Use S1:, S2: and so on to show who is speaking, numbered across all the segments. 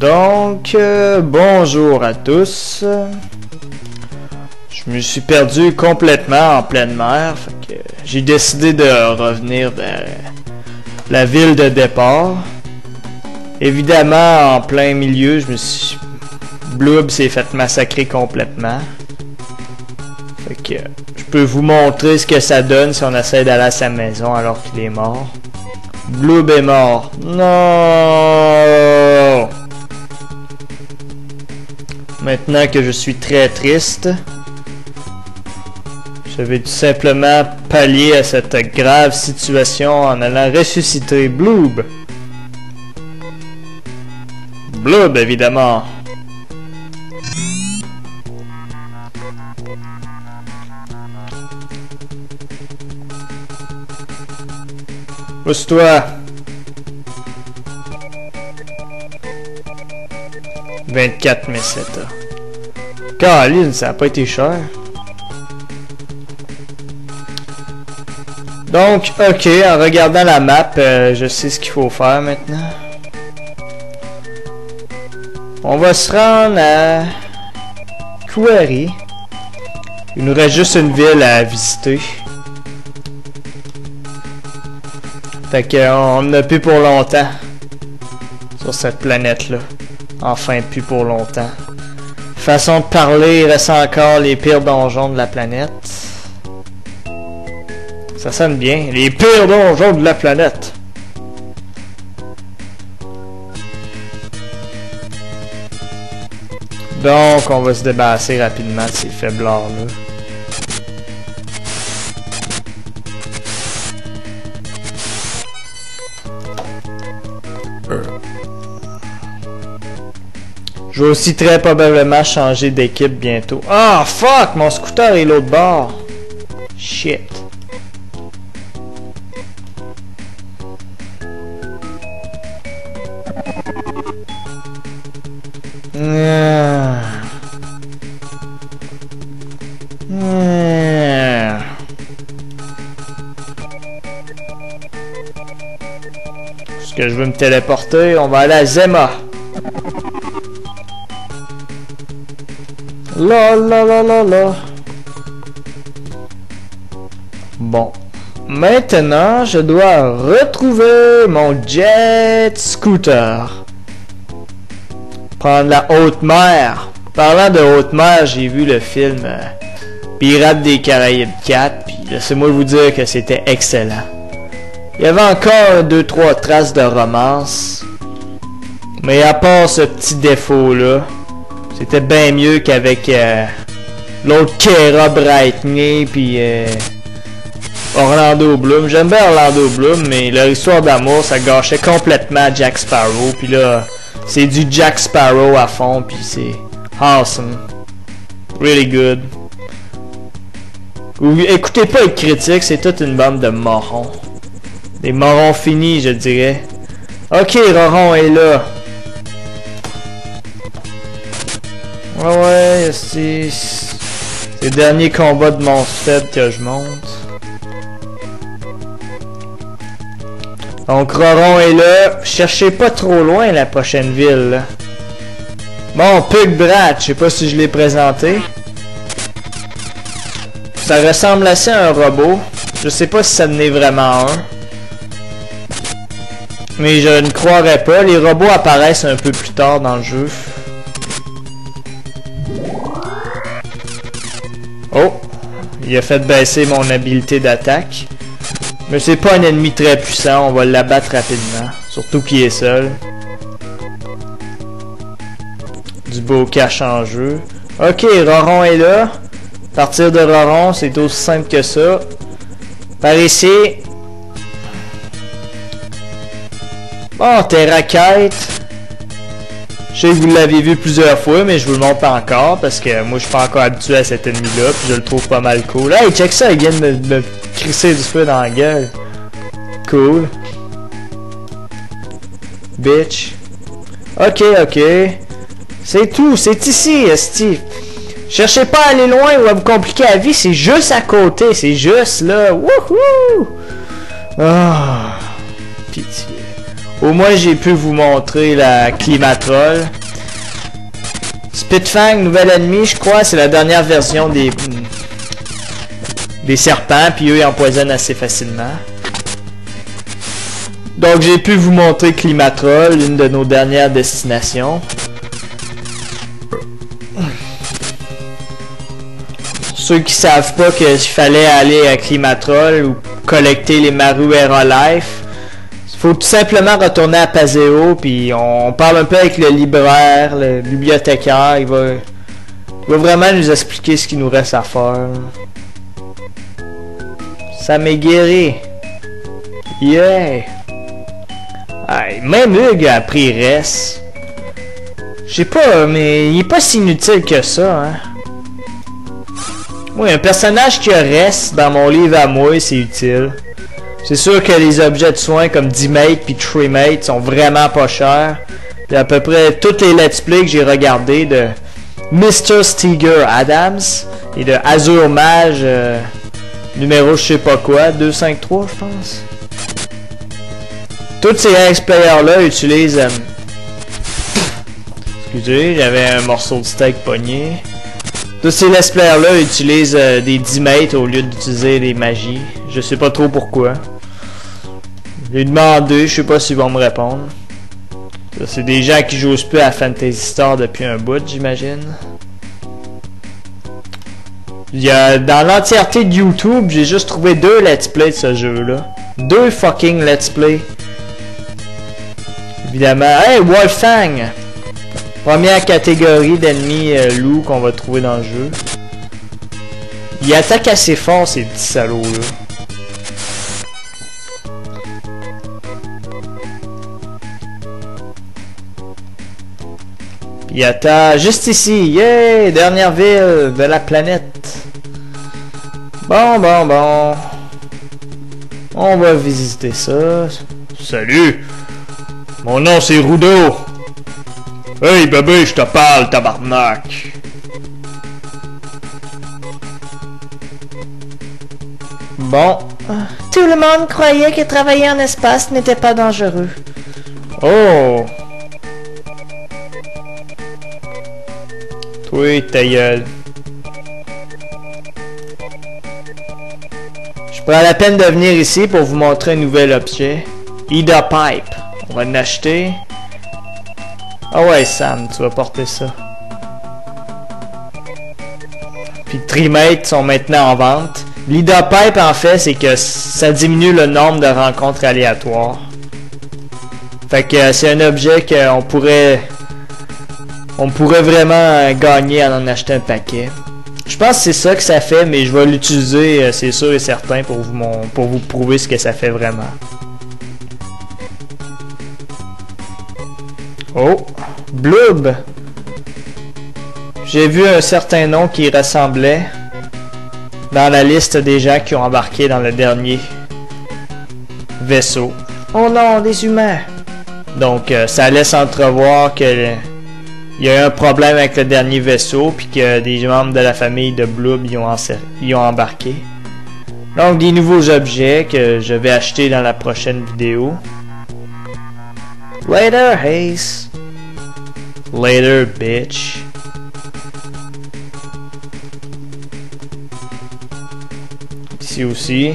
S1: Donc, bonjour à tous. Je me suis perdu complètement en pleine mer, fait que j'ai décidé de revenir vers la ville de départ. Évidemment, en plein milieu, Bloob s'est fait massacrer complètement. Fait que je peux vous montrer ce que ça donne si on essaie d'aller à sa maison alors qu'il est mort. Bloob est mort. Non! Maintenant que je suis très triste, je vais tout simplement pallier à cette grave situation en allant ressusciter Bloob. Bloob, évidemment. Pousse-toi. 24 meseta. Caroline, ça n'a pas été cher. Donc, ok, en regardant la map, je sais ce qu'il faut faire maintenant. On va se rendre à Quarry. Il nous reste juste une ville à visiter. Fait qu'on n'a plus pour longtemps sur cette planète-là. Enfin, plus pour longtemps. Façon de parler, il reste encore les pires donjons de la planète. Ça sonne bien. Les pires donjons de la planète. Donc, on va se débarrasser rapidement de ces faiblards-là. Je vais aussi très probablement changer d'équipe bientôt. Ah, oh, fuck! Mon scooter est l'autre bord. Shit. Est-ce que je veux me téléporter? On va aller à Zema. La la la la la. Bon. Maintenant, je dois retrouver mon jet scooter. Prendre la haute mer. Parlant de haute mer, j'ai vu le film Pirates des Caraïbes 4, puis laissez-moi vous dire que c'était excellent. Il y avait encore 2-3 traces de romance. Mais à part ce petit défaut-là, c'était bien mieux qu'avec l'autre Keira Brightney puis Orlando Bloom. J'aime bien Orlando Bloom, mais leur histoire d'amour, ça gâchait complètement Jack Sparrow. Puis là, c'est du Jack Sparrow à fond, puis c'est awesome. Really good. Écoutez pas les critiques, c'est toute une bande de morons. Des morons finis, je dirais. Ok, Roron est là. Ouais, c'est le dernier combat de monstre faible que je monte. Donc Roron est là. Cherchez pas trop loin la prochaine ville. Là. Bon, Pugbrat, je sais pas si je l'ai présenté. Ça ressemble assez à un robot. Je sais pas si ça en est vraiment un. Mais je ne croirais pas. Les robots apparaissent un peu plus tard dans le jeu. Oh, il a fait baisser mon habilité d'attaque. Mais c'est pas un ennemi très puissant, on va l'abattre rapidement. Surtout qu'il est seul. Du beau cache en jeu. Ok, Roron est là. Partir de Roron, c'est aussi simple que ça. Par ici. Bon, Terraquette. Je sais que vous l'avez vu plusieurs fois, mais je vous le montre pas encore parce que moi je suis pas encore habitué à cet ennemi-là, puis je le trouve pas mal cool. Hey, check ça, il vient de me crisser du feu dans la gueule. Cool. Bitch. Ok, ok. C'est tout, c'est ici, esti. Cherchez pas à aller loin ou à vous compliquer la vie, c'est juste à côté, c'est juste là. Wouhou! Ah, pitié. Au moins, j'ai pu vous montrer la Climatroll. Spitfang, nouvel ennemi, je crois, c'est la dernière version des serpents, puis eux, ils empoisonnent assez facilement. Donc, j'ai pu vous montrer Climatroll, une de nos dernières destinations. Ceux qui savent pas qu'il fallait aller à Climatroll ou collecter les Maruera Life, il faut tout simplement retourner à Paseo, puis on parle un peu avec le libraire, le bibliothécaire, il va vraiment nous expliquer ce qu'il nous reste à faire. Ça m'est guéri. Yeah! Hey, même Hugues a pris reste. Je sais pas, mais il est pas si inutile que ça, hein. Oui, un personnage qui a reste dans mon livre à moi, c'est utile. C'est sûr que les objets de soins comme D-Mate puis Tree-Mate sont vraiment pas chers. Et à peu près tous les let's play que j'ai regardé de Mr. Steger Adams et de Azure Mage numéro je sais pas quoi, 253 je pense. Tous ces ex-players-là utilisent... Excusez, j'avais un morceau de steak pogné. Tous ces let's players-là utilisent des D-Mate au lieu d'utiliser des magies. Je sais pas trop pourquoi. Je l'ai demandé, je sais pas s'ils vont me répondre. C'est des gens qui jouent plus à Phantasy Star depuis un bout, j'imagine. Dans l'entièreté de YouTube, j'ai juste trouvé 2 let's play de ce jeu-là. 2 fucking let's play. Évidemment. Hey, Wolfang! Première catégorie d'ennemis loups qu'on va trouver dans le jeu. Il attaque assez fort, ces petits salauds-là. Il attaque juste ici. Yeah! Dernière ville de la planète. Bon. On va visiter ça. Salut! Mon nom c'est Rudo. Hey bébé, je te parle, tabarnak! Bon.
S2: Tout le monde croyait que travailler en espace n'était pas dangereux.
S1: Oh! Toi, ta gueule. Je prends la peine de venir ici pour vous montrer un nouvel objet. Ida Pipe. On va l'acheter. Ah ouais, Sam, tu vas porter ça. Puis Tree-Mate sont maintenant en vente. L'Ida Pipe, en fait, c'est que ça diminue le nombre de rencontres aléatoires. Fait que c'est un objet qu'on pourrait... On pourrait vraiment gagner en achetant un paquet. Je pense que c'est ça que ça fait, mais je vais l'utiliser, c'est sûr et certain, pour vous prouver ce que ça fait vraiment. Oh! Bloob! J'ai vu un certain nom qui ressemblait dans la liste des gens qui ont embarqué dans le dernier vaisseau.
S2: Oh non, des humains!
S1: Donc, ça laisse entrevoir que il y a eu un problème avec le dernier vaisseau, puis que des membres de la famille de Bloob y ont embarqué. Donc, des nouveaux objets que je vais acheter dans la prochaine vidéo. Later, Haze. Later, bitch. Ici aussi.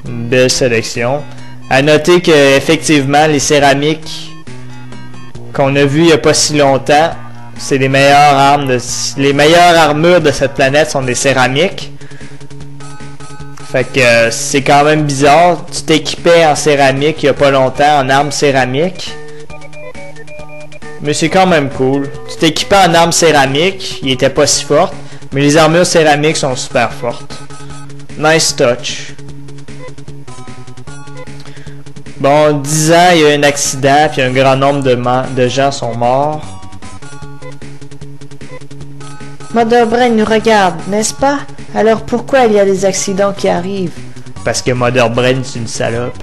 S1: Une belle sélection. À noter que, effectivement, les céramiques qu'on a vues il n'y a pas si longtemps, c'est les meilleures armes les meilleures armures de cette planète sont des céramiques. Fait que c'est quand même bizarre. Tu t'équipais en céramique il n'y a pas longtemps, en armes céramiques. Mais c'est quand même cool. Tu t'équipais en armes céramiques, il était pas si fortes, mais les armures céramiques sont super fortes. Nice touch. Bon, 10 ans, il y a eu un accident, puis un grand nombre de gens sont morts.
S2: Mother Brain nous regarde, n'est-ce pas? Alors pourquoi il y a des accidents qui arrivent?
S1: Parce que Mother Brain, c'est une salope.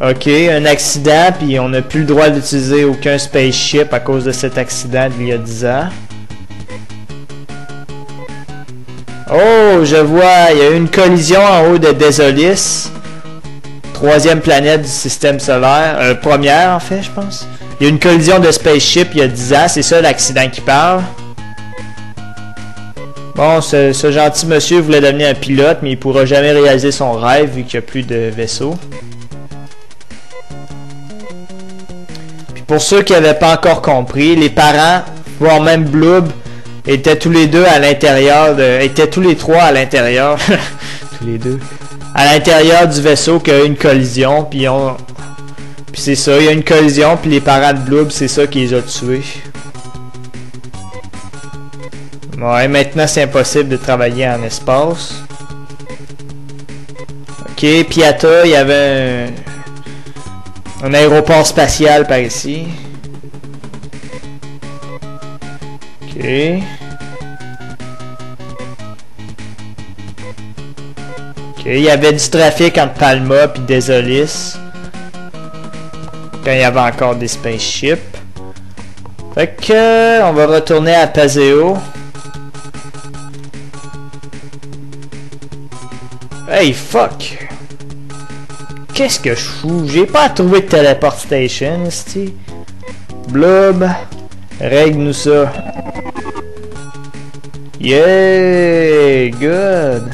S1: Ok, un accident, puis on n'a plus le droit d'utiliser aucun spaceship à cause de cet accident d'il y a 10 ans. Oh, je vois, il y a eu une collision en haut de Desolis. troisième planète du système solaire. Première, en fait, je pense. Il y a une collision de spaceship il y a 10 ans. C'est ça l'accident qui parle. Bon, ce gentil monsieur voulait devenir un pilote, mais il pourra jamais réaliser son rêve vu qu'il n'y a plus de vaisseau. Puis pour ceux qui n'avaient pas encore compris, les parents, voire même Bloob, étaient tous les deux à l'intérieur étaient tous les trois à l'intérieur. Tous les deux. À l'intérieur du vaisseau qui a eu une collision, puis c'est ça, il y a une collision, puis les parents de Bloob, c'est ça qui les a tués. Ouais, maintenant c'est impossible de travailler en espace. Ok, Piata, il y avait un aéroport spatial par ici. Ok. Ok, il y avait du trafic entre Palma et Desolis. Quand il y avait encore des spaceships. Fait que, on va retourner à Paseo. Hey, fuck! Qu'est-ce que je fous? J'ai pas trouvé de teleport station, ici. Bloob, règle-nous ça. Yeah! Good!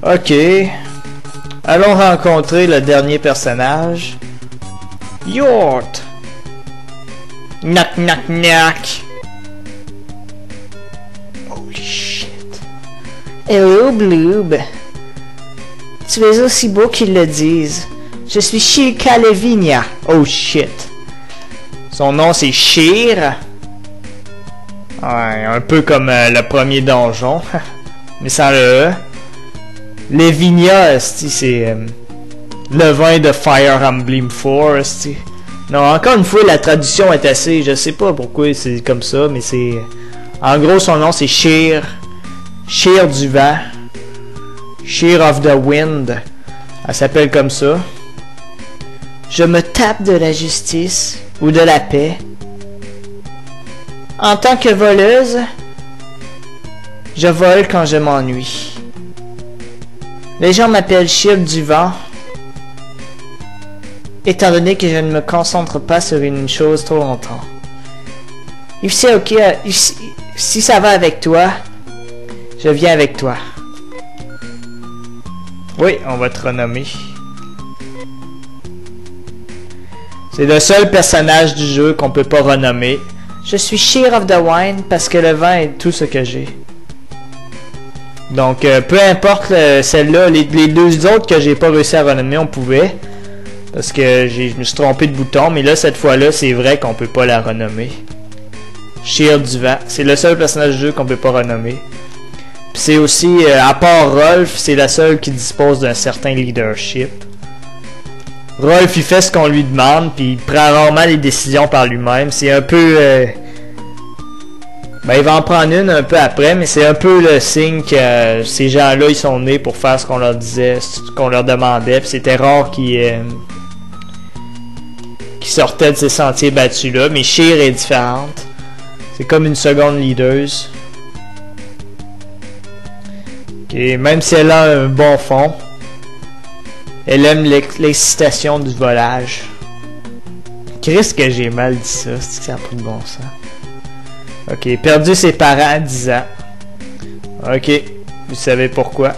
S1: Ok. Allons rencontrer le dernier personnage. Yort! Knock, knock, knock!
S2: Hello, Bloob. Tu es aussi beau qu'ils le disent. Je suis Shir Levinia.
S1: Oh shit. Son nom c'est Shir. Ouais, un peu comme le premier donjon. Mais sans le E. Levinia, c'est le vin de Fire Emblem 4. Non, encore une fois, la traduction est assez... Je sais pas pourquoi c'est comme ça, mais c'est... En gros, son nom c'est Shir. Shir du vent. Shir of the Wind. Elle s'appelle comme ça.
S2: Je me tape de la justice ou de la paix. En tant que voleuse, je vole quand je m'ennuie. Les gens m'appellent Shir du vent, étant donné que je ne me concentre pas sur une chose trop longtemps. Si ça va avec toi, je viens avec toi.
S1: Oui, on va te renommer. C'est le seul personnage du jeu qu'on peut pas renommer.
S2: Je suis Shir of the Wine parce que le vin est tout ce que j'ai.
S1: Donc, peu importe celle-là, les deux autres que j'ai pas réussi à renommer, on pouvait. Parce que je me suis trompé de bouton, mais là, cette fois-là, c'est vrai qu'on peut pas la renommer. Shir du vent. C'est le seul personnage du jeu qu'on peut pas renommer. C'est aussi, à part Rolf, c'est la seule qui dispose d'un certain leadership. Rolf, il fait ce qu'on lui demande, puis il prend rarement les décisions par lui-même. C'est un peu... Ben, il va en prendre une un peu après, mais c'est un peu le signe que ces gens-là, ils sont nés pour faire ce qu'on leur disait, ce qu'on leur demandait. Puis c'était rare qu'ils sortaient de ces sentiers battus-là. Mais Shir est différente. C'est comme une seconde leader. Et même si elle a un bon fond, elle aime l'excitation du volage. Qu'est-ce que j'ai mal dit ça? C'est que ça n'a pas de bon sens. Ok, perdu ses parents à 10 ans. Ok, vous savez pourquoi.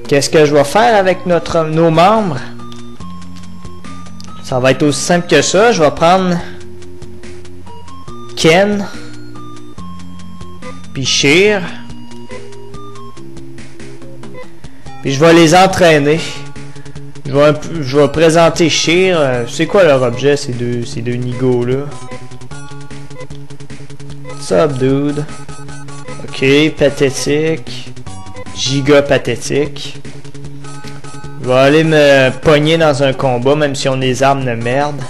S1: Qu'est-ce que je vais faire avec nos membres? Ça va être aussi simple que ça. Je vais prendre Ken. Puis Shir. Puis je vais les entraîner. Je vais présenter Shir. C'est quoi leur objet, ces deux nigauds là? What's up, dude? Ok, pathétique. Giga pathétique. Je vais aller me pogner dans un combat, même si on a des armes de merde.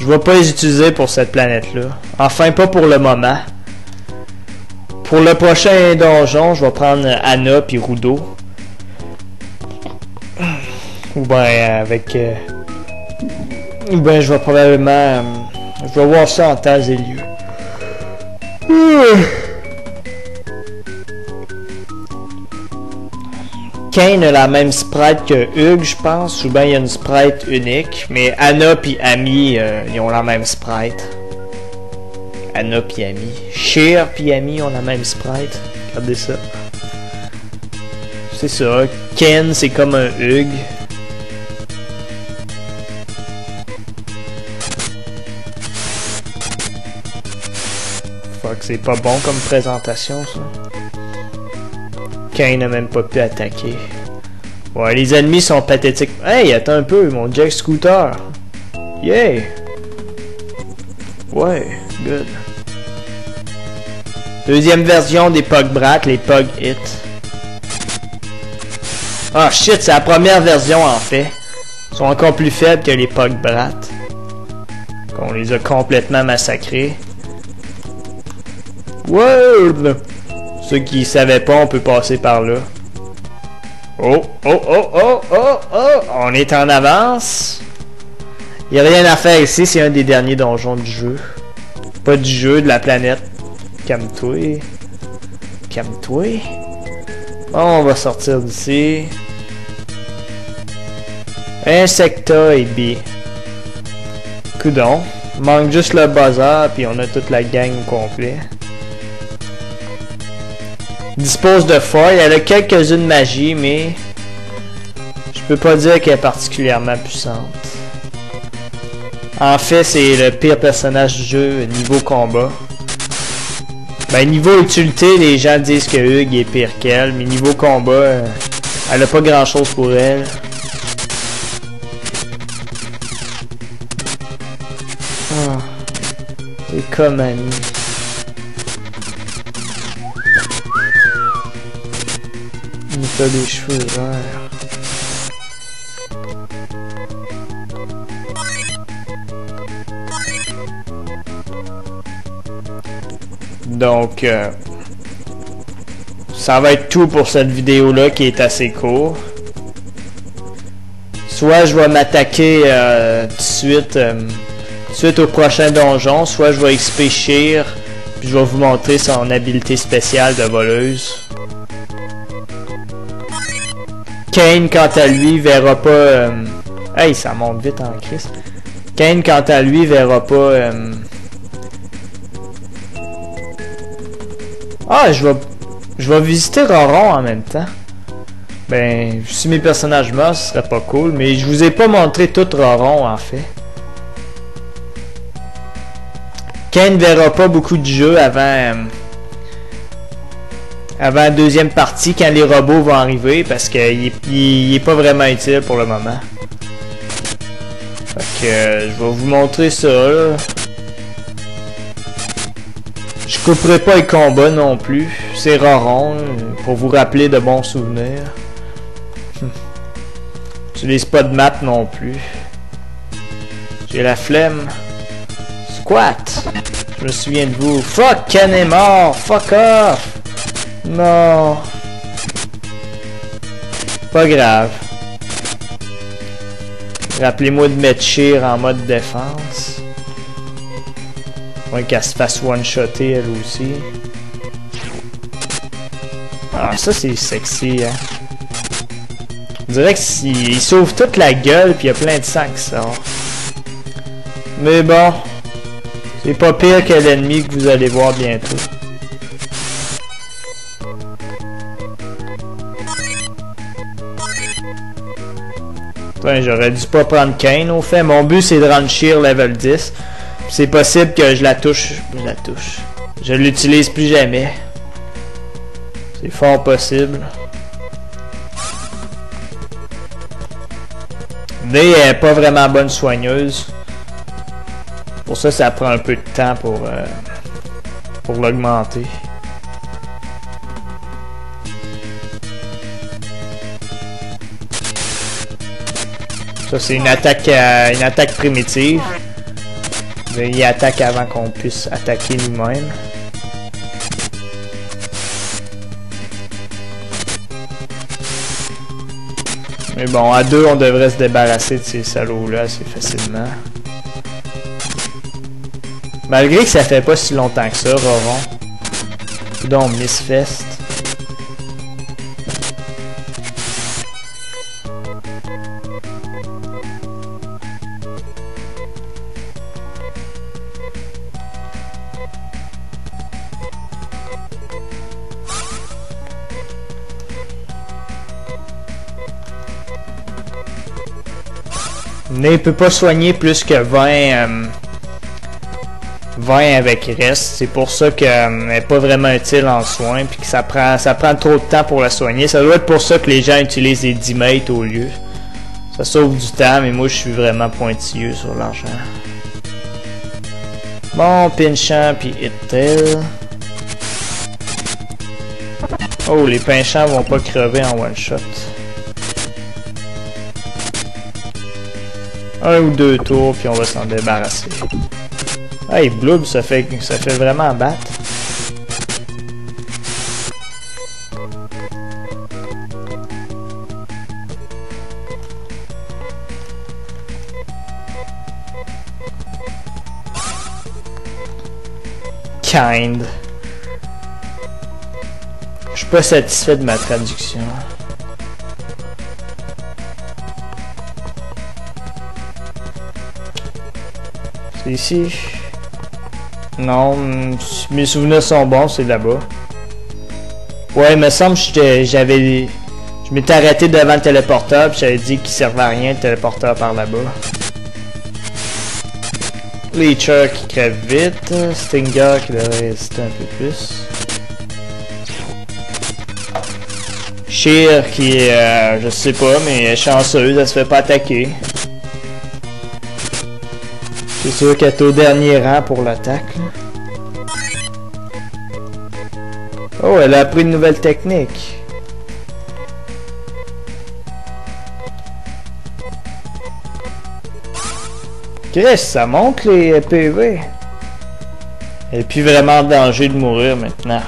S1: Je vais pas les utiliser pour cette planète-là. Enfin, pas pour le moment. Pour le prochain donjon, je vais prendre Anna puis Rudo. Ou ben avec... Ou ben je vais probablement... je vais voir ça en temps et lieu. Cain a la même sprite que Hugh, je pense. Ou bien il y a une sprite unique. Mais Anna puis Amy, ils ont la même sprite. Anna puis Amy. Cher puis Amy ont la même sprite. Regardez ça. C'est ça. Ken, c'est comme un Hugh. Fuck, c'est pas bon comme présentation, ça. Cain n'a même pas pu attaquer. Ouais, les ennemis sont pathétiques. Hey, attends un peu, mon Jack Scooter. Yeah! Ouais, good. Deuxième version des Pug Brat, les Pug Hit. Ah shit, c'est la première version en fait. Ils sont encore plus faibles que les Pug Brat. Qu'on les a complètement massacrés. World! Ceux qui savaient pas, on peut passer par là. Oh, oh, oh, oh, oh, oh! On est en avance. Il n'y a rien à faire ici, c'est un des derniers donjons du jeu. Pas du jeu, de la planète. Calme-toi. Calme-toi. On va sortir d'ici. Insecta et B. Coudon. Manque juste le buzzer, puis on a toute la gang au complet. Dispose de foil. Elle a quelques-unes magie, mais je peux pas dire qu'elle est particulièrement puissante. En fait, c'est le pire personnage du jeu niveau combat. Ben, niveau utilité, les gens disent que Hugh est pire qu'elle, mais niveau combat, elle a pas grand-chose pour elle. Oh, c'est comme Annie. Il a des cheveux verts. Donc, ça va être tout pour cette vidéo-là qui est assez courte. Soit je vais m'attaquer tout de suite au prochain donjon, soit je vais XP Sheer, puis je vais vous montrer son habilité spéciale de voleuse. Cain, quant à lui, verra pas... Hey, ça monte vite en crise. Cain, quant à lui, verra pas... Ah, je vais visiter Roron en même temps. Ben, si mes personnages meurent, ce serait pas cool. Mais je vous ai pas montré tout Roron, en fait. Cain ne verra pas beaucoup de jeux avant la deuxième partie, quand les robots vont arriver, parce qu'il est pas vraiment utile pour le moment. Fait que je vais vous montrer ça, là. Je couperai pas les combats non plus. C'est Roron, pour vous rappeler de bons souvenirs. J'utilise pas de map non plus. J'ai la flemme. Squat! Je me souviens de vous. Fuck, Ken est mort! Fuck off! Non! Pas grave. Rappelez-moi de mettre Sheer en mode défense. Moins qu'elle se fasse one-shotter elle aussi. Ah, ça c'est sexy, hein. On dirait qu'il sauve toute la gueule puis il y a plein de sang qui sort. Mais bon, c'est pas pire que l'ennemi que vous allez voir bientôt. Putain, j'aurais dû pas prendre Cain au fait. Mon but c'est de rendre Sheer level 10. C'est possible que je la touche. Je l'utilise plus jamais. C'est fort possible. D est pas vraiment bonne soigneuse. Pour ça, ça prend un peu de temps pour l'augmenter. Ça, c'est une attaque primitive. Il attaque avant qu'on puisse attaquer nous-mêmes. Mais bon, à deux, on devrait se débarrasser de ces salauds-là assez facilement. Malgré que ça fait pas si longtemps que ça, Roron. Donc, Miss Fest. Mais il peut pas soigner plus que 20 avec reste. C'est pour ça qu'elle n'est pas vraiment utile en soins. Puis que ça prend trop de temps pour la soigner. Ça doit être pour ça que les gens utilisent les 10 mètres au lieu. Ça sauve du temps, mais moi je suis vraiment pointilleux sur l'argent. Bon, pinchant puis hit-tail. Oh, les pinchants vont pas crever en one shot. Un ou deux tours, puis on va s'en débarrasser. Hey, Bloob, ça fait vraiment battre. Kind. Je suis pas satisfait de ma traduction. C'est ici. Non, mes souvenirs sont bons, c'est là-bas. Ouais, il me semble que je m'étais arrêté devant le téléporteur, puis j'avais dit qu'il servait à rien le téléporteur par là-bas. Leecher qui crève vite, Stinger qui devrait résister un peu plus. Sheer qui est, je sais pas, mais chanceuse, elle se fait pas attaquer. C'est sûr qu'elle est au dernier rang pour l'attaque. Oh, elle a appris une nouvelle technique. Chris, ça monte les PV. Elle est plus vraiment en danger de mourir maintenant.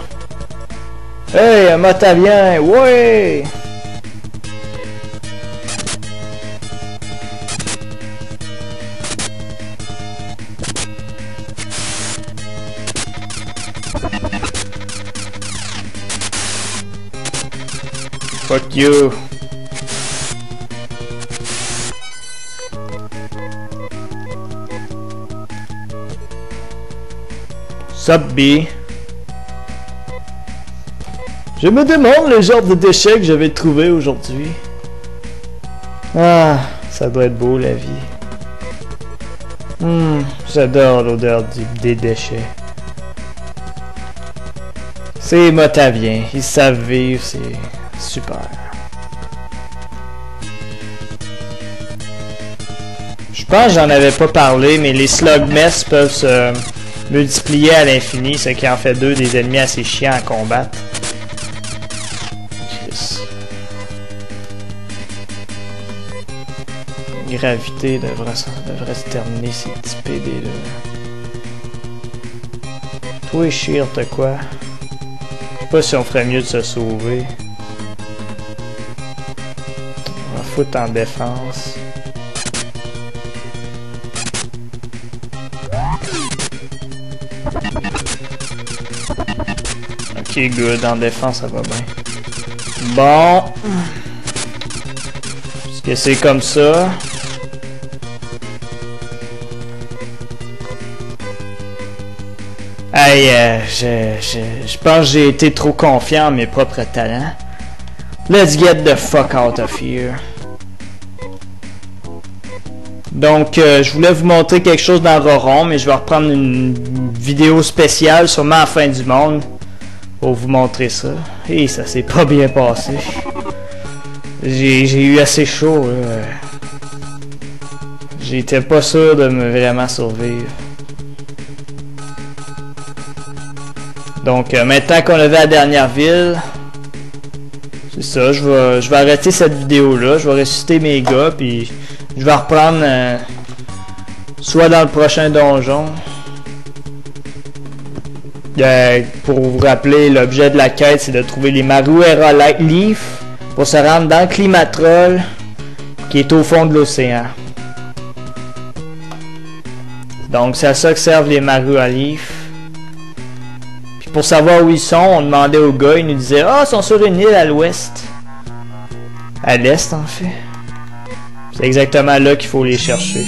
S1: Hey, un Motavien, ouais! Fuck you! Sup B. Je me demande le genre de déchets que je vais trouver aujourd'hui. Ah, ça doit être beau la vie. J'adore l'odeur des déchets. C'est Motavien, ils savent vivre, c'est super. Je pense que j'en avais pas parlé, mais les slugmess peuvent se multiplier à l'infini, ce qui en fait deux des ennemis assez chiants à combattre. Gravité devrait se terminer ces petits PD là. Toi Sheer, t'as quoi? Je sais pas si on ferait mieux de se sauver. On va foutre en défense. Ok, good, en défense ça va bien. Bon. Est-ce que c'est comme ça? Hey, je pense que j'ai été trop confiant en mes propres talents. Let's get the fuck out of here. Donc, je voulais vous montrer quelque chose dans Roron, mais je vais reprendre une vidéo spéciale, sûrement à la fin du monde, pour vous montrer ça. Et ça s'est pas bien passé. J'ai eu assez chaud, là. J'étais pas sûr de me vraiment survivre. Donc, maintenant qu'on a vu la dernière ville, c'est ça, je vais arrêter cette vidéo-là, je vais ressusciter mes gars, puis je vais reprendre soit dans le prochain donjon. Pour vous rappeler, l'objet de la quête, c'est de trouver les Maruera Leaf pour se rendre dans le Climatrol, qui est au fond de l'océan. Donc, c'est à ça que servent les Maruera Leaf. Pour savoir où ils sont, on demandait aux gars, ils nous disaient « Ah, ils sont sur une île à l'ouest. » À l'est, en fait. C'est exactement là qu'il faut les chercher.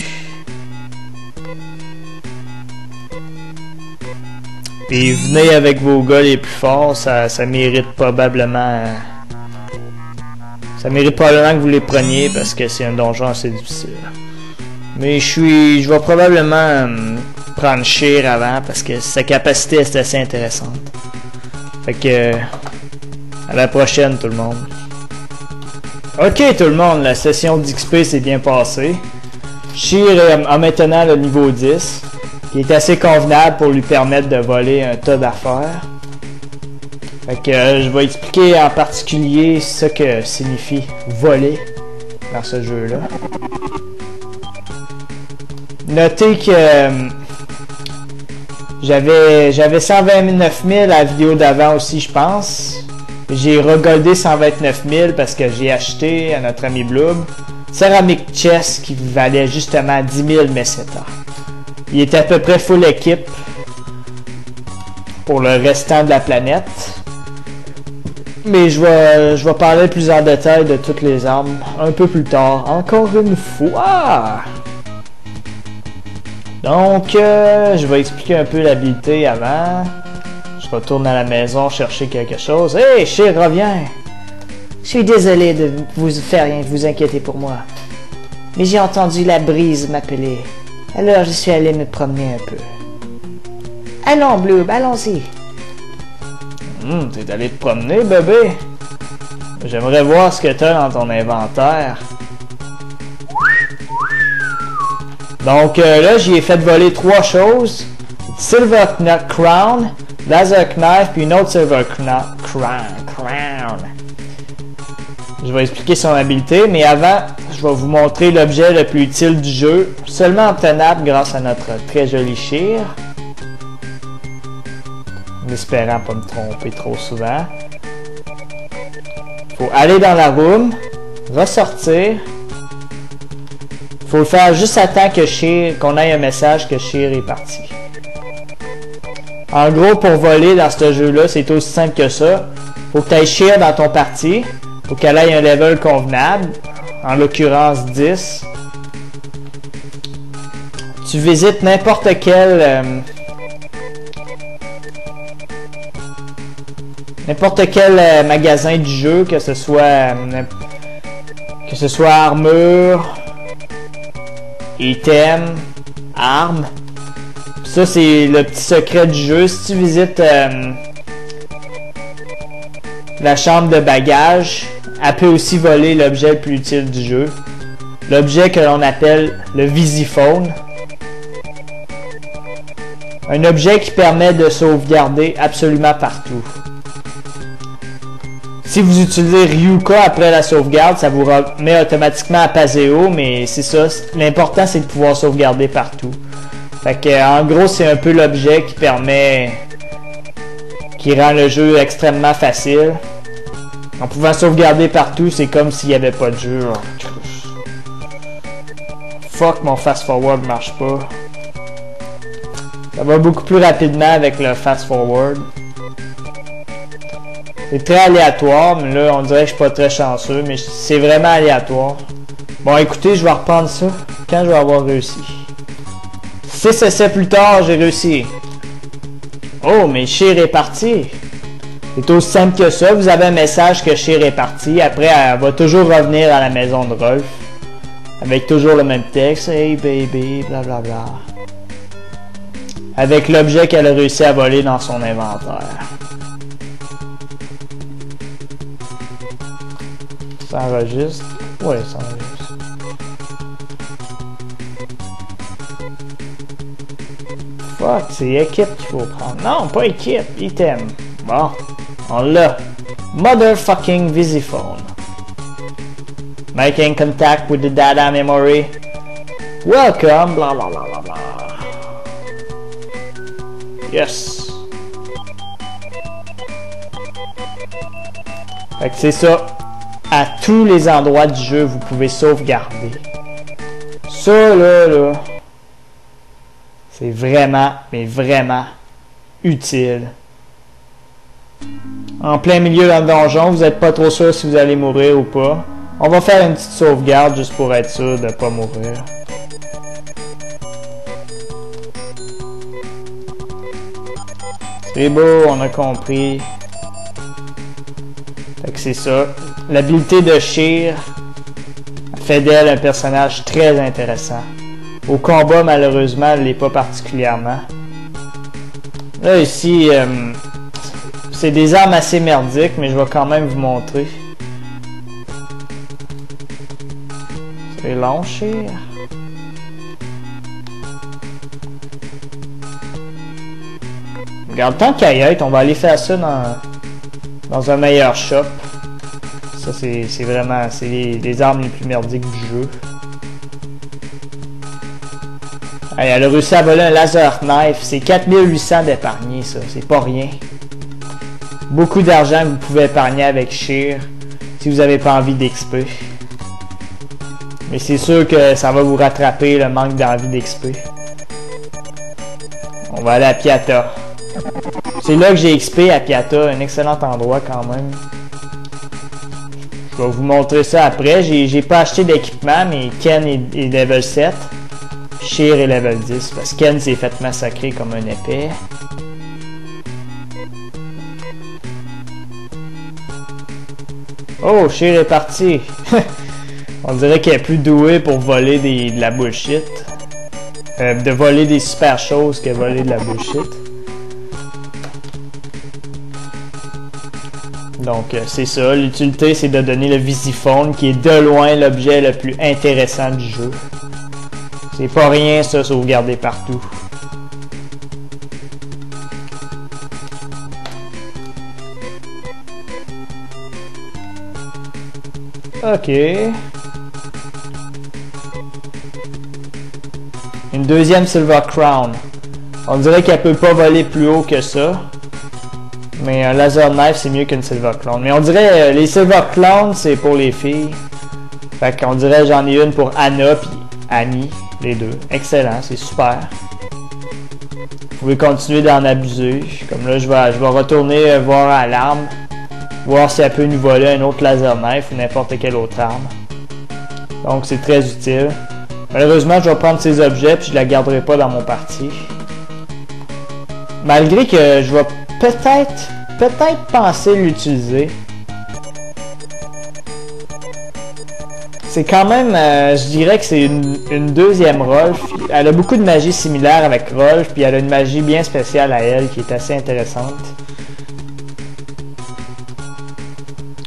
S1: Puis venez avec vos gars les plus forts, ça mérite probablement... Ça mérite probablement que vous les preniez parce que c'est un donjon assez difficile. Mais je vais probablement prendre Sheer avant parce que sa capacité est assez intéressante. Fait que à la prochaine tout le monde. Ok tout le monde, la session d'XP s'est bien passée. Sheer a maintenant le niveau 10, qui est assez convenable pour lui permettre de voler un tas d'affaires. Fait que je vais expliquer en particulier ce que signifie voler dans ce jeu-là. Notez que j'avais 129 000 à la vidéo d'avant aussi, je pense. J'ai regoldé 129 000 parce que j'ai acheté à notre ami Bloob Ceramic Chest qui valait justement 10 000 Meseta. Il était à peu près full équipe pour le restant de la planète. Mais je vais parler plus en détail de toutes les armes un peu plus tard. Encore une fois! Donc, je vais expliquer un peu l'habilité avant. Je retourne à la maison chercher quelque chose. Hey, Sheer, reviens!
S2: Je suis désolé de vous faire rien, vous inquiétez pour moi. Mais j'ai entendu la brise m'appeler. Alors je suis allé me promener un peu. Allons, Bloob, allons-y.
S1: T'es allé te promener, bébé? J'aimerais voir ce que t'as dans ton inventaire. Donc là, j'y ai fait voler 3 choses. Silver Crown, Laser Knife, puis une autre Silver Crown. Je vais expliquer son habileté, mais avant, je vais vous montrer l'objet le plus utile du jeu, seulement obtenable grâce à notre très joli Sheer. En espérant pas me tromper trop souvent. Faut aller dans la room, ressortir. Faut le faire juste à temps que qu'on ait un message que Sheer est parti. En gros, pour voler dans ce jeu-là, c'est aussi simple que ça. Faut que tu aies Sheer dans ton parti. Faut qu'elle ait un level convenable. En l'occurrence 10. Tu visites n'importe quel... magasin du jeu, que ce soit armure, item, armes. Ça c'est le petit secret du jeu. Si tu visites la chambre de bagages, elle peut aussi voler l'objet le plus utile du jeu. L'objet que l'on appelle le Visiphone. Un objet qui permet de sauvegarder absolument partout. Si vous utilisez Ryuka après la sauvegarde, ça vous remet automatiquement à Paseo, mais c'est ça, l'important c'est de pouvoir sauvegarder partout. Fait que, en gros, c'est un peu l'objet qui rend le jeu extrêmement facile. En pouvant sauvegarder partout, c'est comme s'il n'y avait pas de jeu. Fuck, mon fast-forward marche pas. Ça va beaucoup plus rapidement avec le fast-forward. C'est très aléatoire, mais là, on dirait que je suis pas très chanceux, mais c'est vraiment aléatoire. Bon, écoutez, je vais reprendre ça quand je vais avoir réussi. 6 essais plus tard, j'ai réussi. Oh, mais Sheer est parti. C'est aussi simple que ça. Vous avez un message que Sheer est parti. Après, elle va toujours revenir à la maison de Rolf. Avec toujours le même texte. Hey baby, blablabla. Bla, bla. Avec l'objet qu'elle a réussi à voler dans son inventaire. Ça enregistre? Oui, ça enregistre. Fuck, c'est équipe qu'il faut prendre. Non, pas équipe, item. Bon, on l'a. Motherfucking Visiphone. Making contact with the data memory. Welcome, blah blah blah blah blah. Yes. Fait que c'est ça. À tous les endroits du jeu, vous pouvez sauvegarder. Ça, là, c'est vraiment, mais vraiment utile. En plein milieu dans le donjon, vous n'êtes pas trop sûr si vous allez mourir ou pas. On va faire une petite sauvegarde juste pour être sûr de ne pas mourir. C'est beau, on a compris. Fait que c'est ça. L'habilité de Sheer fait d'elle un personnage très intéressant. Au combat, malheureusement, elle l'est pas particulièrement. Là, ici, c'est des armes assez merdiques, mais je vais quand même vous montrer. C'est long, cher. Regarde, tant qu'à y être, on va aller faire ça dans un meilleur shop. Ça, c'est vraiment... C'est les armes les plus merdiques du jeu. Hey, elle a réussi à voler un laser knife. C'est 4800 d'épargner, ça. C'est pas rien. Beaucoup d'argent que vous pouvez épargner avec Shear si vous n'avez pas envie d'XP. Mais c'est sûr que ça va vous rattraper le manque d'envie d'XP. On va aller à Piata. C'est là que j'ai XP à Piata, un excellent endroit quand même. Je vais vous montrer ça après. J'ai pas acheté d'équipement, mais Ken est level 7. Shear est level 10, parce que Ken s'est fait massacrer comme un épée. Oh, Shear est parti. On dirait qu'elle est plus douée pour voler de la bullshit. De voler des super choses que voler de la bullshit. Donc, c'est ça. L'utilité, c'est de donner le visiphone, qui est de loin l'objet le plus intéressant du jeu. C'est pas rien, ça, sauvegarder partout. Ok. Une deuxième Silver Crown. On dirait qu'elle peut pas voler plus haut que ça. Mais un laser knife, c'est mieux qu'une Silver Clown. Mais on dirait les Silver Clowns, c'est pour les filles. Fait qu'on dirait j'en ai une pour Anna puis Annie, les deux. Excellent, c'est super. Vous pouvez continuer d'en abuser. Comme là, je vais retourner voir à l'arme. Voir si elle peut nous voler un autre laser knife ou n'importe quelle autre arme. Donc c'est très utile. Malheureusement, je vais prendre ces objets puis je la garderai pas dans mon parti. Malgré que je vais peut-être penser l'utiliser. C'est quand même, je dirais que c'est une deuxième Rolf. Elle a beaucoup de magie similaire avec Rolf, puis elle a une magie bien spéciale à elle qui est assez intéressante.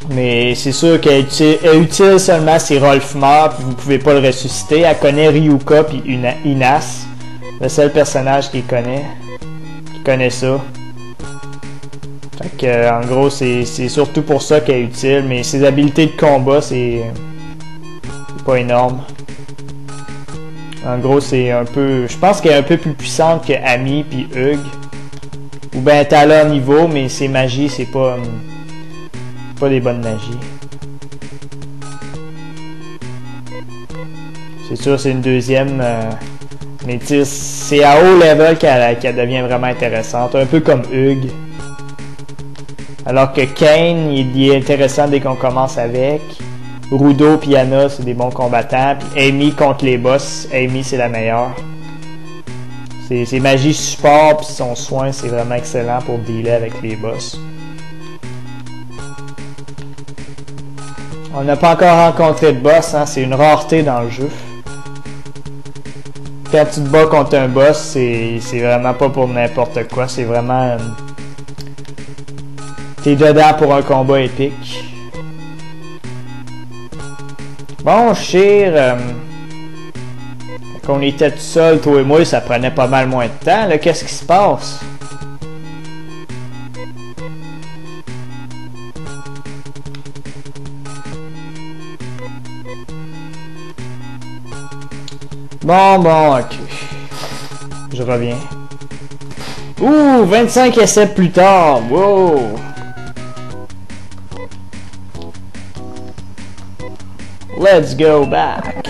S1: Mais c'est sûr qu'elle est utile seulement si Rolf meurt, puis vous pouvez pas le ressusciter. Elle connaît Ryuka puis Inas, le seul personnage qui connaît ça. Fait que, en gros, c'est surtout pour ça qu'elle est utile, mais ses habiletés de combat, c'est pas énorme. En gros, c'est un peu... Je pense qu'elle est un peu plus puissante que Amy puis Hug. Ou ben, t'as là au niveau, mais ses magies, c'est pas des bonnes magies. C'est sûr, c'est une deuxième... mais c'est à haut level qu'elle devient vraiment intéressante. Un peu comme Hug. Alors que Kane, il est intéressant dès qu'on commence avec. Rudo et Anna, c'est des bons combattants. Puis Amy contre les boss. Amy, c'est la meilleure. Ses magies support puis son soin, c'est vraiment excellent pour dealer avec les boss. On n'a pas encore rencontré de boss, hein? C'est une rareté dans le jeu. Quand tu te bats contre un boss, c'est vraiment pas pour n'importe quoi. C'est vraiment... T'es dedans pour un combat épique. Bon, Shear, qu'on était tout seul, toi et moi, ça prenait pas mal moins de temps. Là, qu'est-ce qui se passe? Bon, ok. Je reviens. Ouh, 25 essais plus tard. Wow! Let's go back.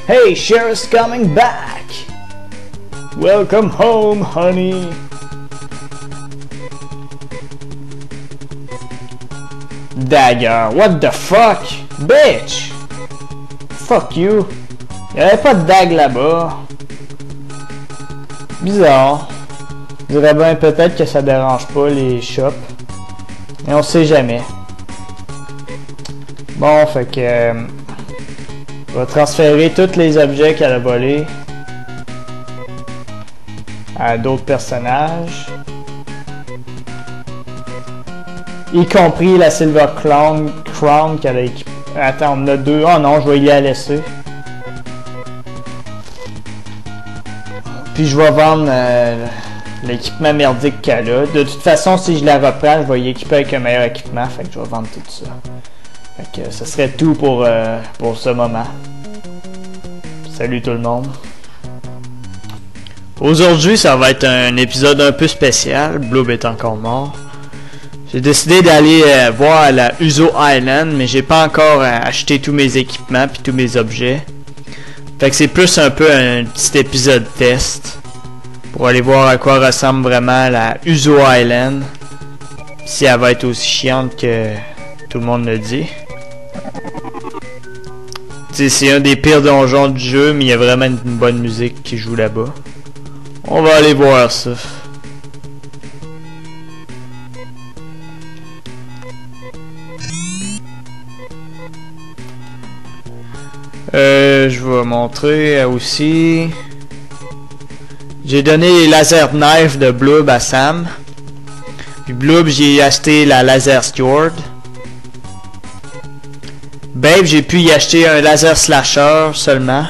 S1: Hey, Shear's coming back. Welcome home, honey. Dagger, what the fuck? Bitch! Fuck you! Y'avait pas de dague là-bas. Bizarre. Je dirais bien peut-être que ça dérange pas les shops. Mais on sait jamais. Bon, fait que... on va transférer tous les objets qu'elle a volés à d'autres personnages. Y compris la Silver Crown qu'elle a équipée. Attends, on en a deux. Oh non, je vais y la laisser. Puis je vais vendre l'équipement merdique qu'elle a. De toute façon, si je la reprends, je vais y équiper avec un meilleur équipement. Fait que je vais vendre tout ça. Fait que ce serait tout pour ce moment. Salut tout le monde. Aujourd'hui, ça va être un épisode un peu spécial. Bloob est encore mort. J'ai décidé d'aller voir la Uzo Island, mais j'ai pas encore acheté tous mes équipements puis tous mes objets. Fait que c'est plus un peu un petit épisode test pour aller voir à quoi ressemble vraiment la Uzo Island. Si elle va être aussi chiante que tout le monde le dit. T'sais, c'est un des pires donjons du jeu, mais il y a vraiment une bonne musique qui joue là-bas. On va aller voir ça. Je vais montrer aussi. J'ai donné les laser knives de Bloob à Sam. Puis Bloob, j'ai acheté la laser sword. Babe, j'ai pu y acheter un laser slasher seulement.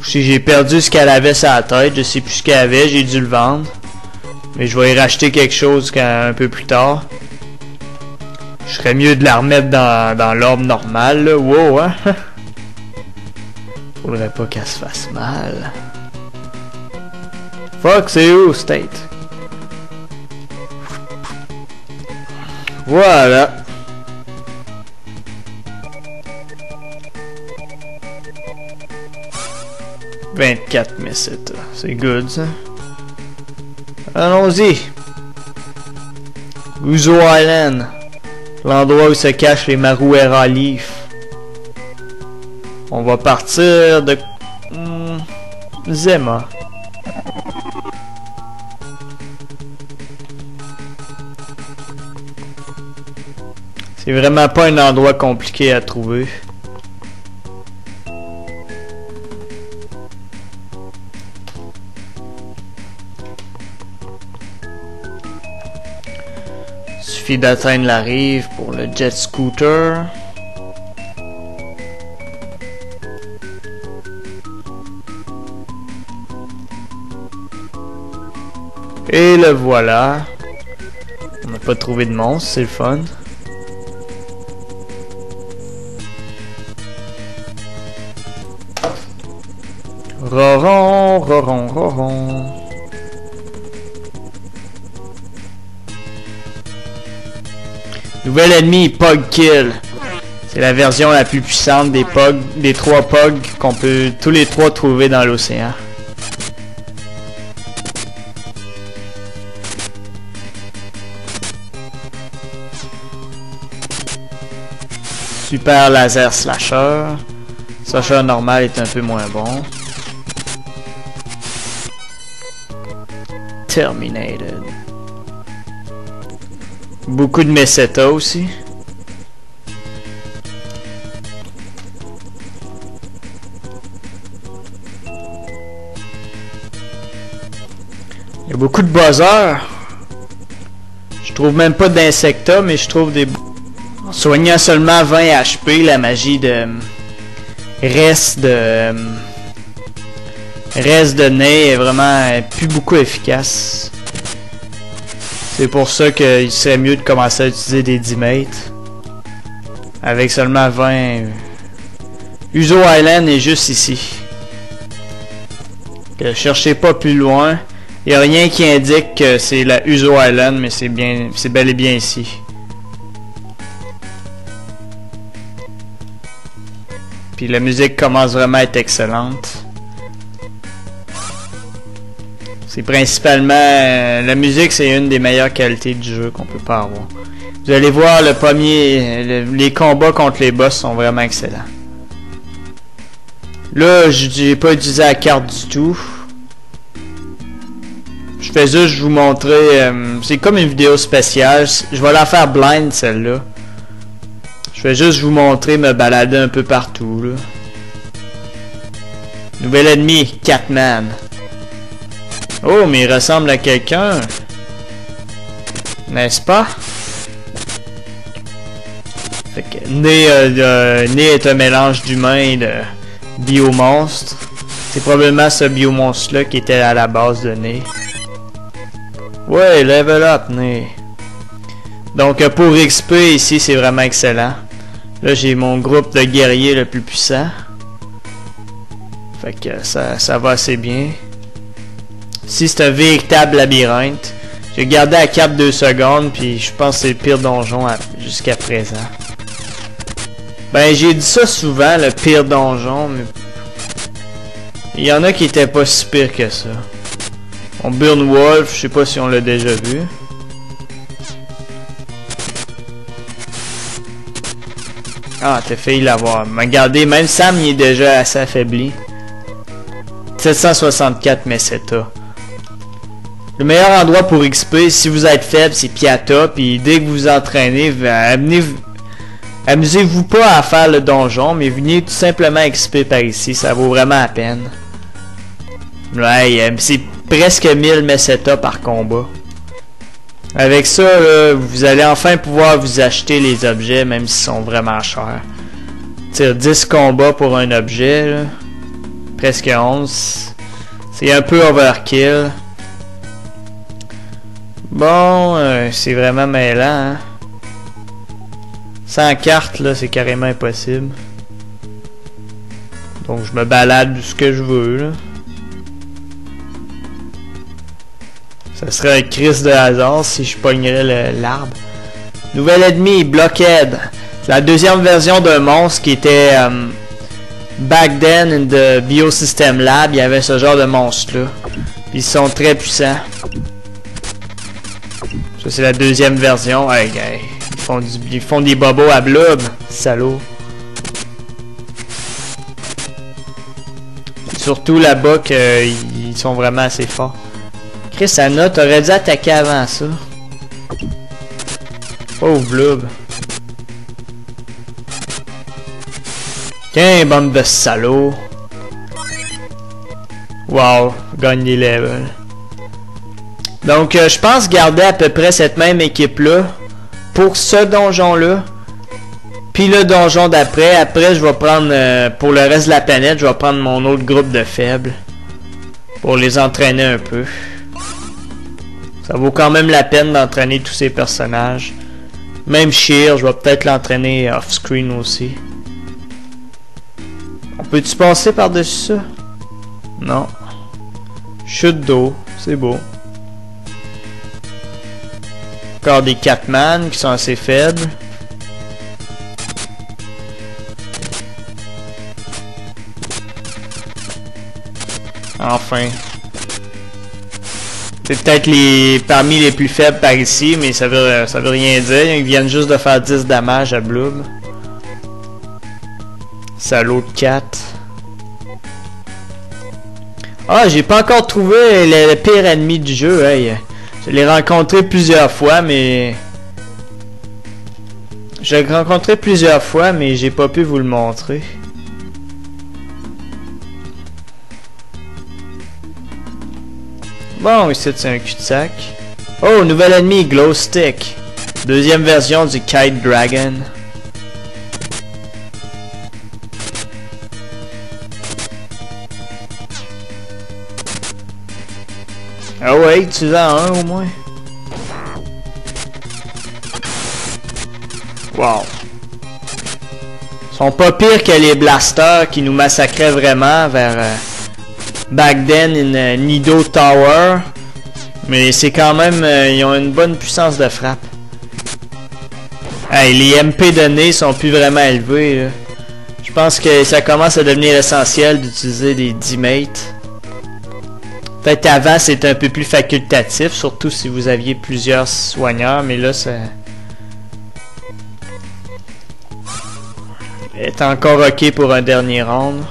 S1: J'ai perdu ce qu'elle avait sur la tête, je sais plus ce qu'elle avait, j'ai dû le vendre. Mais je vais y racheter quelque chose un peu plus tard. Je serais mieux de la remettre dans l'ordre normal, là. Wow, hein? Faudrait pas qu'elle se fasse mal. Fuck, c'est où, State? Voilà. « 24 messages, c'est good ça. Allons-y. Uzo Island, l'endroit où se cachent les Maruera Leaf. On va partir de Zema. C'est vraiment pas un endroit compliqué à trouver. Suffit d'atteindre la rive pour le jet scooter. Et le voilà. On n'a pas trouvé de monstre, c'est le fun. Roron, roron, roron. Nouvel ennemi, Pog Kill. C'est la version la plus puissante des trois Pogs qu'on peut tous les trois trouver dans l'océan. Super laser slasher. Slasher normal est un peu moins bon. Terminated. Beaucoup de Meseta aussi. Il y a beaucoup de buzzers. Je trouve même pas d'insecta, mais je trouve des... Soignant seulement 20 HP, la magie de... Reste de nez est vraiment plus beaucoup efficace. C'est pour ça qu'il serait mieux de commencer à utiliser des D-Mates. Avec seulement 20... Uzo Island est juste ici. Cherchez pas plus loin. Il n'y a rien qui indique que c'est la Uzo Island, mais c'est bel et bien ici. Puis la musique commence vraiment à être excellente. C'est principalement... la musique, c'est une des meilleures qualités du jeu qu'on peut pas avoir. Vous allez voir, le premier... les combats contre les boss sont vraiment excellents. Là, j'ai pas utilisé la carte du tout. Je fais juste vous montrer, c'est comme une vidéo spéciale, je vais la faire blind celle-là. Je vais juste vous montrer me balader un peu partout là. Nouvel ennemi, Catman. Oh, mais il ressemble à quelqu'un. N'est-ce pas? Fait que Nez est un mélange d'humain et de biomonstre. C'est probablement ce biomonstre-là qui était à la base de Nez. Ouais, level up, Nez. Donc pour XP ici, c'est vraiment excellent. Là, j'ai mon groupe de guerriers le plus puissant. Fait que ça va assez bien. Ici, c'est un véritable labyrinthe. J'ai gardé à cap 2 secondes, puis je pense que c'est le pire donjon jusqu'à présent. Ben, j'ai dit ça souvent, le pire donjon, mais... Il y en a qui étaient pas si pire que ça. On Burn Wolf, je sais pas si on l'a déjà vu. Ah, t'as failli l'avoir. Mais regardez, même Sam, il est déjà assez affaibli. 764 meseta. Le meilleur endroit pour XP, si vous êtes faible, c'est Piata. Puis dès que vous vous entraînez, amusez-vous pas à faire le donjon, mais venez tout simplement XP par ici. Ça vaut vraiment la peine. Ouais, c'est presque 1000 meseta par combat. Avec ça, là, vous allez enfin pouvoir vous acheter les objets, même s'ils sont vraiment chers. Tire 10 combats pour un objet, là. Presque 11. C'est un peu overkill. Bon, c'est vraiment mêlant, hein. Sans carte, là, c'est carrément impossible. Donc, je me balade de ce que je veux, là. Ça serait un crise de hasard si je pognerais l'arbre. Nouvel ennemi, Blockhead. C'est la deuxième version d'un monstre qui était... back then, in the Biosystem Lab, il y avait ce genre de monstre-là. Ils sont très puissants. Ça, c'est la deuxième version. Hey, ils font des bobos à blob, salauds. Surtout là-bas qu'ils sont vraiment assez forts. Chris, Anna, t'aurais dû attaquer avant ça. Pauvre blob. Tiens, bande de salauds. Wow, gagne des levels. Donc, je pense garder à peu près cette même équipe-là pour ce donjon-là. Puis le donjon d'après. Après, je vais prendre, pour le reste de la planète, je vais prendre mon autre groupe de faibles. Pour les entraîner un peu. Ça vaut quand même la peine d'entraîner tous ces personnages. Même Sheer, je vais peut-être l'entraîner off-screen aussi. On peut-tu passer par-dessus ça? Non. Chute d'eau, c'est beau. Encore des Catman qui sont assez faibles. Enfin. C'est peut-être parmi les plus faibles par ici, mais ça veut rien dire. Ils viennent juste de faire 10 dommages à Bloom. Salaud de 4. Ah, j'ai pas encore trouvé le pire ennemi du jeu. Hey. Je l'ai rencontré plusieurs fois, mais... Je l'ai rencontré plusieurs fois, mais j'ai pas pu vous le montrer. Bon, ici c'est un cul-de-sac. Oh, nouvel ennemi, Glow Stick. Deuxième version du Kite Dragon. Ah ouais, tu as un au moins. Wow. Ils sont pas pires que les blasters qui nous massacraient vraiment vers back then in Nido Tower. Mais c'est quand même, ils ont une bonne puissance de frappe. Hey, les MP de nez sont plus vraiment élevés. Là. Je pense que ça commence à devenir essentiel d'utiliser des D-mates. Peut-être avant c'était un peu plus facultatif, surtout si vous aviez plusieurs soigneurs, mais là ça est encore ok pour un dernier round.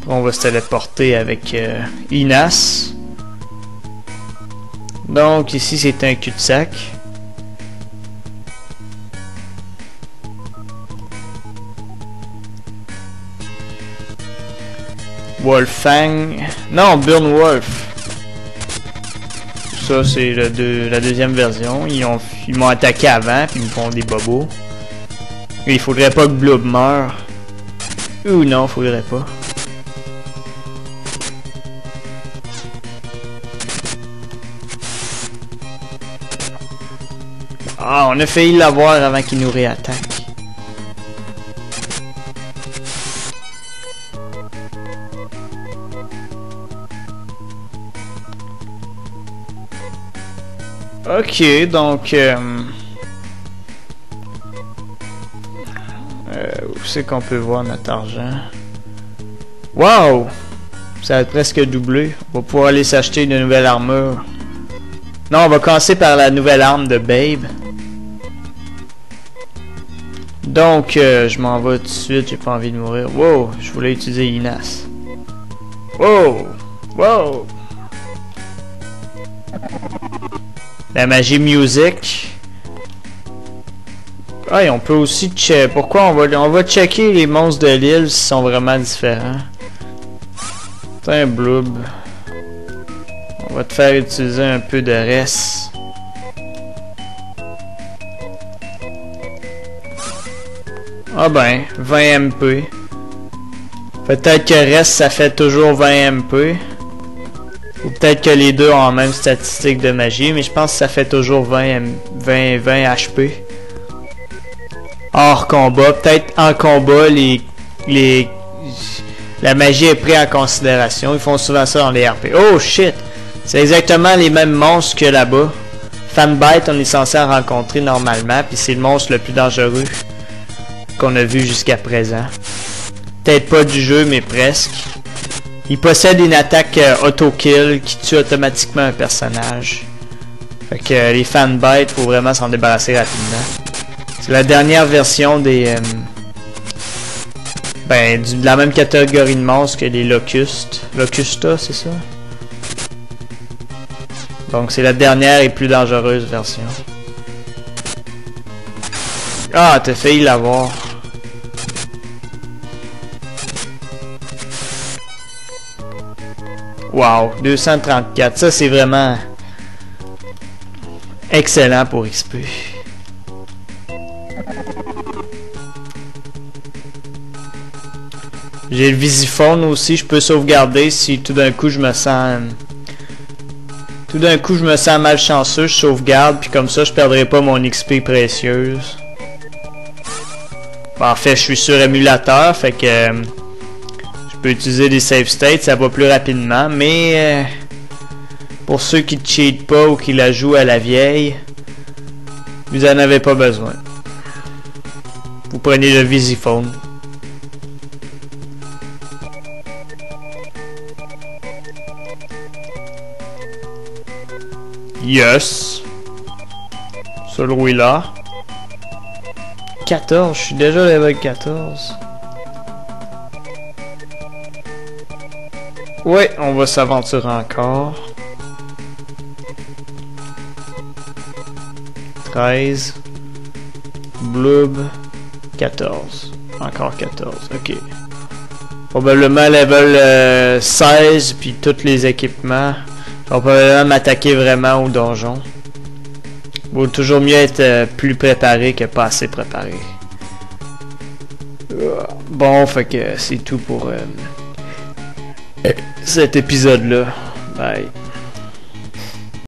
S1: On va se téléporter avec Inas. Donc ici c'est un cul-de-sac. Wolfang. Non, Burn Wolf. Ça c'est la deuxième version. Ils m'ont attaqué avant puis ils me font des bobos. Et il faudrait pas que Blub meure. Ou non, faudrait pas. Ah, on a failli l'avoir avant qu'il nous réattaque. Ok, donc... où c'est qu'on peut voir notre argent? Wow! Ça a presque doublé. On va pouvoir aller s'acheter une nouvelle armure. Non, on va commencer par la nouvelle arme de Babe. Donc, je m'en vais tout de suite. J'ai pas envie de mourir. Wow! Je voulais utiliser Inas. Wow! Wow! La magie music. Ah, et on peut aussi checker. Pourquoi on va checker les monstres de l'île s'ils sont vraiment différents. C'est un blub. On va te faire utiliser un peu de reste. Ah ben, 20 MP. Peut-être que reste ça fait toujours 20 MP. Ou peut-être que les deux ont la même statistique de magie, mais je pense que ça fait toujours 20 HP. Hors combat, peut-être en combat, la magie est prise en considération. Ils font souvent ça dans les RP. Oh shit! C'est exactement les mêmes monstres que là-bas. Fanbite, on est censé en rencontrer normalement, puis c'est le monstre le plus dangereux qu'on a vu jusqu'à présent. Peut-être pas du jeu, mais presque. Il possède une attaque auto-kill qui tue automatiquement un personnage. Fait que les Fanbite, faut vraiment s'en débarrasser rapidement. C'est la dernière version des... de la même catégorie de monstres que les Locustes. Locusta, c'est ça? Donc c'est la dernière et plus dangereuse version. Ah, t'as failli l'avoir. Wow, 234. Ça, c'est vraiment excellent pour XP. J'ai le visiphone aussi. Je peux sauvegarder si tout d'un coup je me sens... malchanceux, je sauvegarde. Puis comme ça, je perdrai pas mon XP précieuse. Bon, en fait, je suis sur émulateur. Fait que... je peux utiliser des save states, ça va plus rapidement, mais pour ceux qui ne cheatent pas ou qui la jouent à la vieille, vous en avez pas besoin. Vous prenez le visiphone. Yes. Celui-là. 14, je suis déjà level 14. Ouais, on va s'aventurer encore. 13. Blub. 14. Encore 14, ok. Probablement level 16, puis tous les équipements. On peut probablement m'attaquer vraiment au donjon. Vaut toujours mieux être plus préparé que pas assez préparé. Bon, fait que c'est tout pour... cet épisode-là. Bye.